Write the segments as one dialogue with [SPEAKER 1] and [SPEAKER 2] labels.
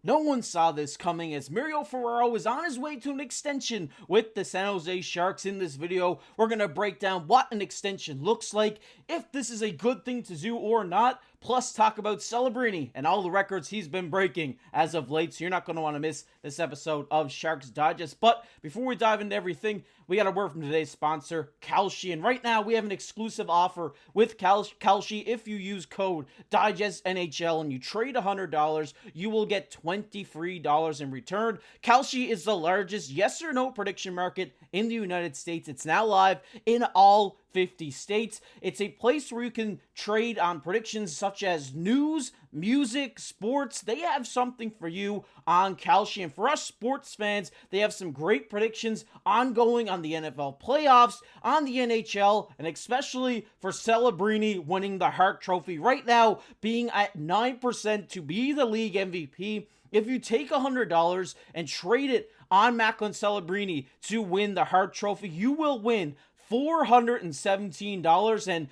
[SPEAKER 1] No one saw this coming as Mario Ferraro is on his way to an extension with the San Jose Sharks. In this video, we're going to break down what an extension looks like, if this is a good thing to do or not, plus talk about Celebrini and all the records he's been breaking as of late, so you're not going to want to miss this episode of Sharks Digest. But before we dive into everything, we got a word from today's sponsor, Kalshi, and right now we have an exclusive offer with Kalshi. If you use code DIGESTNHL and you trade $100, you will get $20 free in return. Kalshi is the largest yes or no prediction market in the United States. It's now live in all 50 states. It's a place where you can trade on predictions such as news, music, sports. They have something for you on Kalshi. And for us sports fans, they have some great predictions ongoing on the NFL playoffs, on the NHL, and especially for Celebrini winning the Hart Trophy. Right now, being at 9% to be the league MVP. If you take $100 and trade it on Macklin Celebrini to win the Hart Trophy, you will win $417 and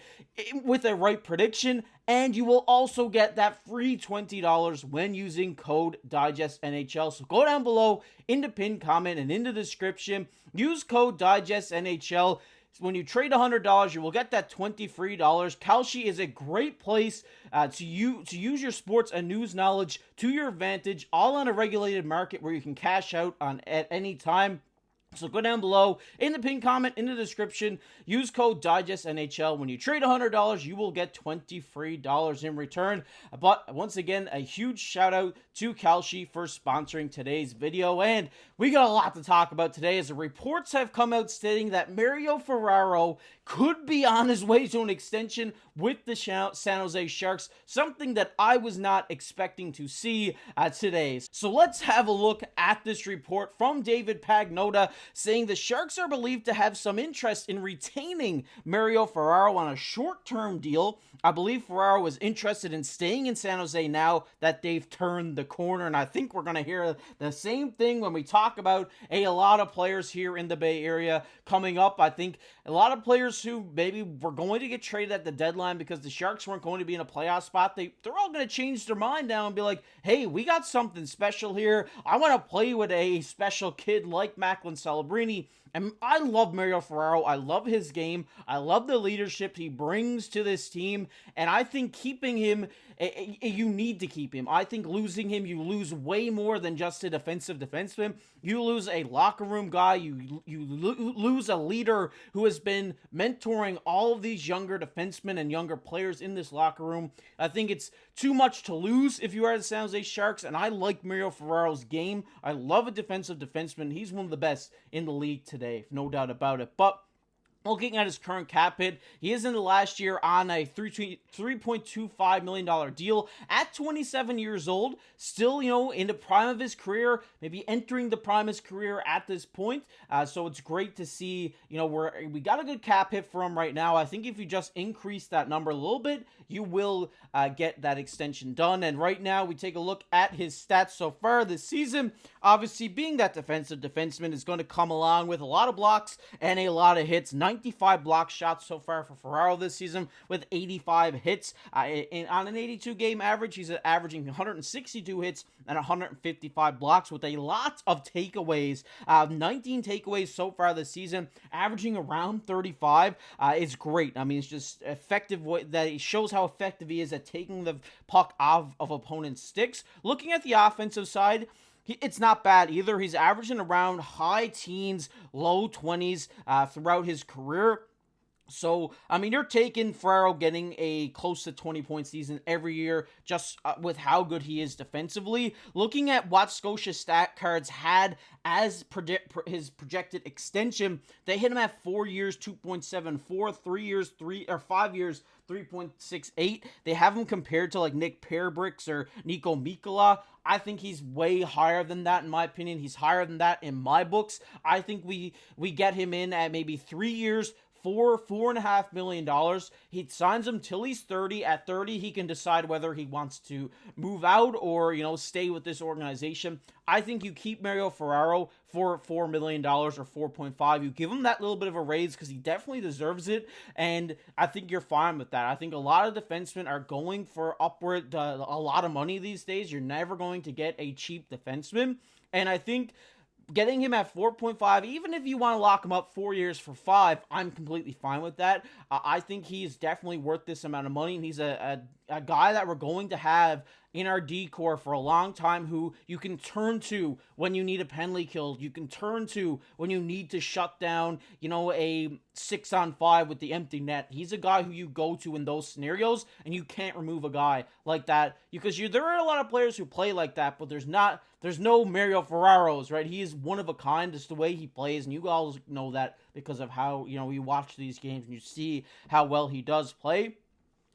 [SPEAKER 1] with a right prediction, and you will also get that free $20 when using code DIGESTNHL. So go down below in the pinned comment and in the description, use code DIGESTNHL. When you trade $100, you will get that $20 free. Kalshi is a great place to use your sports and news knowledge to your advantage, all on a regulated market where you can cash out on at any time. So go down below in the pinned comment, in the description, use code DIGESTNHL. When you trade $100, you will get $20 free in return. But once again, a huge shout out to Kalshi for sponsoring today's video. And we got a lot to talk about today as the reports have come out stating that Mario Ferraro could be on his way to an extension with the San Jose Sharks, something that I was not expecting to see today. So let's have a look at this report from David Pagnotta saying the Sharks are believed to have some interest in retaining Mario Ferraro on a short-term deal. I believe Ferraro is interested in staying in San Jose now that they've turned the corner, and I think we're going to hear the same thing when we talk about a lot of players here in the Bay Area coming up. I think a lot of players who maybe were going to get traded at the deadline because the Sharks weren't going to be in a playoff spot, they're all going to change their mind now and be like, hey, we got something special here. I want to play with a special kid like Macklin Celebrini. And I love Mario Ferraro. I love his game. I love the leadership he brings to this team. And I think keeping him, you need to keep him. I think losing him, you lose way more than just a defensive defenseman. You lose a locker room guy. You lose a leader who has been mentoring all of these younger defensemen and younger players in this locker room. I think it's too much to lose if you are the San Jose Sharks. And I like Mario Ferraro's game. I love a defensive defenseman. He's one of the best in the league today, no doubt about it. But looking at his current cap hit, he is in the last year on a $3.25 million deal at 27 years old. Still, in the prime of his career, maybe entering the prime of his career at this point. So it's great to see, we got a good cap hit for him right now. I think if you just increase that number a little bit, you will get that extension done. And right now, we take a look at his stats so far this season. Obviously, being that defensive defenseman is going to come along with a lot of blocks and a lot of hits. 95 block shots so far for Ferraro this season with 85 hits. On an 82-game average, he's averaging 162 hits and 155 blocks with a lot of takeaways. 19 takeaways so far this season, averaging around 35. It's great. I mean, it's just effective. That it shows how effective he is at taking the puck off of opponents' sticks. Looking at the offensive side, it's not bad either. He's averaging around high teens, low 20s throughout his career. So, I mean, you're taking Ferraro getting a close to 20-point season every year just with how good he is defensively. Looking at what Scotia stat cards had as his projected extension, they hit him at 4 years, 2.74, 5 years, 3.68. They have him compared to like Nick Pearbricks or Nico Mikkola. I think he's way higher than that in my opinion. He's higher than that in my books. I think we get him in at maybe 3 years, $4.5 million. He signs him till he's 30. At 30, he can decide whether he wants to move out or, stay with this organization. I think you keep Mario Ferraro for $4 million or 4.5. You give him that little bit of a raise because he definitely deserves it, and I think you're fine with that. I think a lot of defensemen are going for upward a lot of money these days. You're never going to get a cheap defenseman, and I think getting him at 4.5, even if you want to lock him up 4 years for 5, I'm completely fine with that. I think he's definitely worth this amount of money, and he's a guy that we're going to have in our D-core for a long time, who you can turn to when you need a penalty kill. You can turn to when you need to shut down, a 6-on-5 with the empty net. He's a guy who you go to in those scenarios, and you can't remove a guy like that because there are a lot of players who play like that, but there's no Mario Ferraros, right? He is one of a kind, just the way he plays, and you all know that because of how, you watch these games and you see how well he does play.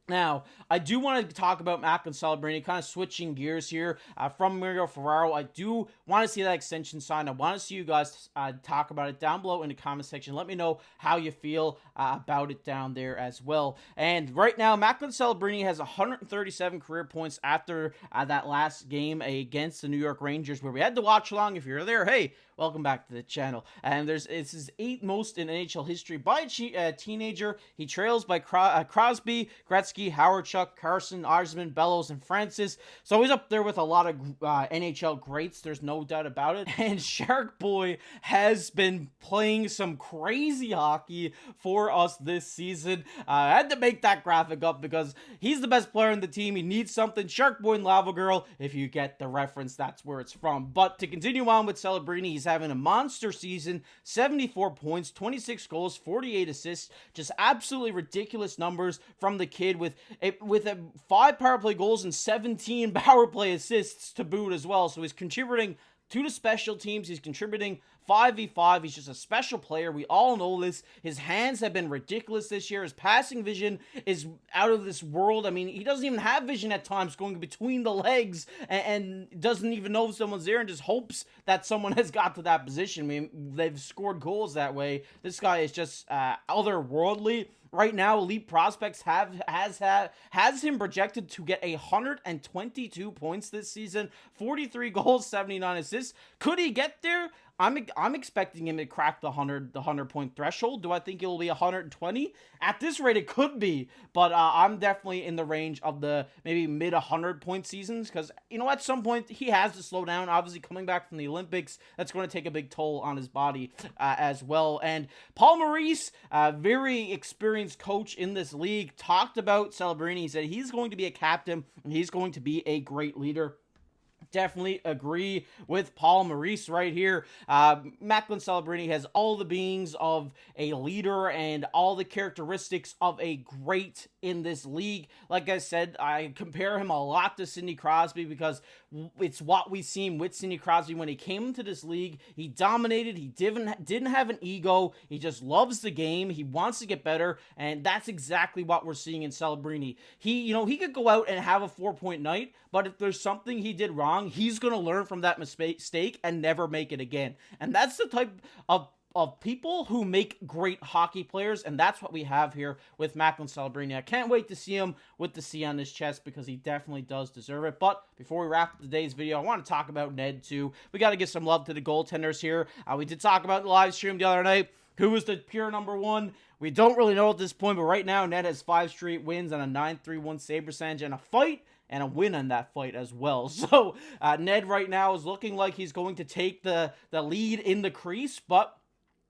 [SPEAKER 1] Now, I do want to talk about Macklin Celebrini, kind of switching gears here from Mario Ferraro. I do want to see that extension signed. I want to see you guys talk about it down below in the comment section. Let me know how you feel about it down there as well. And right now, Macklin Celebrini has 137 career points after that last game against the New York Rangers, where we had to watch along. If you're there, hey, welcome back to the channel. And it's his 8th most in NHL history by a teenager. He trails by Crosby, Gretzky, Howardchuk, Carson, Arsman, Bellows, and Francis. So he's up there with a lot of NHL greats. There's no doubt about it. And Shark Boy has been playing some crazy hockey for us this season. I had to make that graphic up because he's the best player in the team. He needs something. Shark Boy and Lava Girl, if you get the reference, that's where it's from. But to continue on with Celebrini, he's having a monster season, 74 points, 26 goals, 48 assists, just absolutely ridiculous numbers from the kid with 5 power play goals and 17 power play assists to boot as well. So he's contributing to the special teams. He's contributing 5v5. He's just a special player. We all know this. His hands have been ridiculous this year. His passing vision is out of this world. I mean, he doesn't even have vision at times, going between the legs and doesn't even know if someone's there and just hopes that someone has got to that position. I mean, they've scored goals that way. This guy is just otherworldly. Right now, Elite Prospects has him projected to get 122 points this season, 43 goals, 79 assists. Could he get there? I'm expecting him to crack the 100 point threshold. Do I think it will be 120? At this rate, it could be, but I'm definitely in the range of the maybe mid 100 point seasons, because at some point he has to slow down. Obviously, coming back from the Olympics, that's going to take a big toll on his body as well. And Paul Maurice, very experienced coach in this league, talked about Celebrini. He said he's going to be a captain and he's going to be a great leader. Definitely agree with Paul Maurice right here. Macklin Celebrini has all the beings of a leader and all the characteristics of a great in this league. Like I said, I compare him a lot to Sidney Crosby because it's what we've seen with Sidney Crosby when he came into this league. He dominated. He didn't have an ego. He just loves the game. He wants to get better, and that's exactly what we're seeing in Celebrini. He could go out and have a 4-point night, but if there's something he did wrong, he's going to learn from that mistake and never make it again. And that's the type of people who make great hockey players, and that's what we have here with Macklin Celebrini. I can't wait to see him with the C on his chest because he definitely does deserve it. But before we wrap up today's video, I want to talk about Ned too. We got to give some love to the goaltenders here. We did talk about the live stream the other night. Who was the pure number one? We don't really know at this point, but right now Ned has 5 straight wins on a 9.31 save percentage and a fight and a win on that fight as well. So Ned right now is looking like he's going to take the lead in the crease, but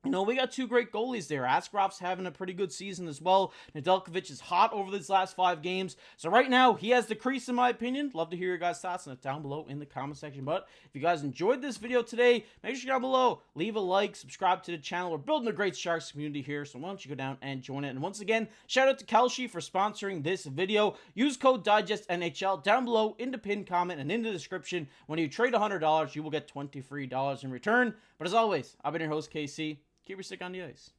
[SPEAKER 1] we got 2 great goalies there. Askarov's having a pretty good season as well. Nedeljkovic is hot over these last 5 games. So right now, he has the crease in my opinion. Love to hear your guys' thoughts on it down below in the comment section. But if you guys enjoyed this video today, make sure down below, leave a like, subscribe to the channel. We're building a great Sharks community here, so why don't you go down and join it. And once again, shout out to Kelshi for sponsoring this video. Use code DIGESTNHL down below in the pinned comment and in the description. When you trade $100, you will get $20 free in return. But as always, I've been your host, KC. Keep your stick on the ice.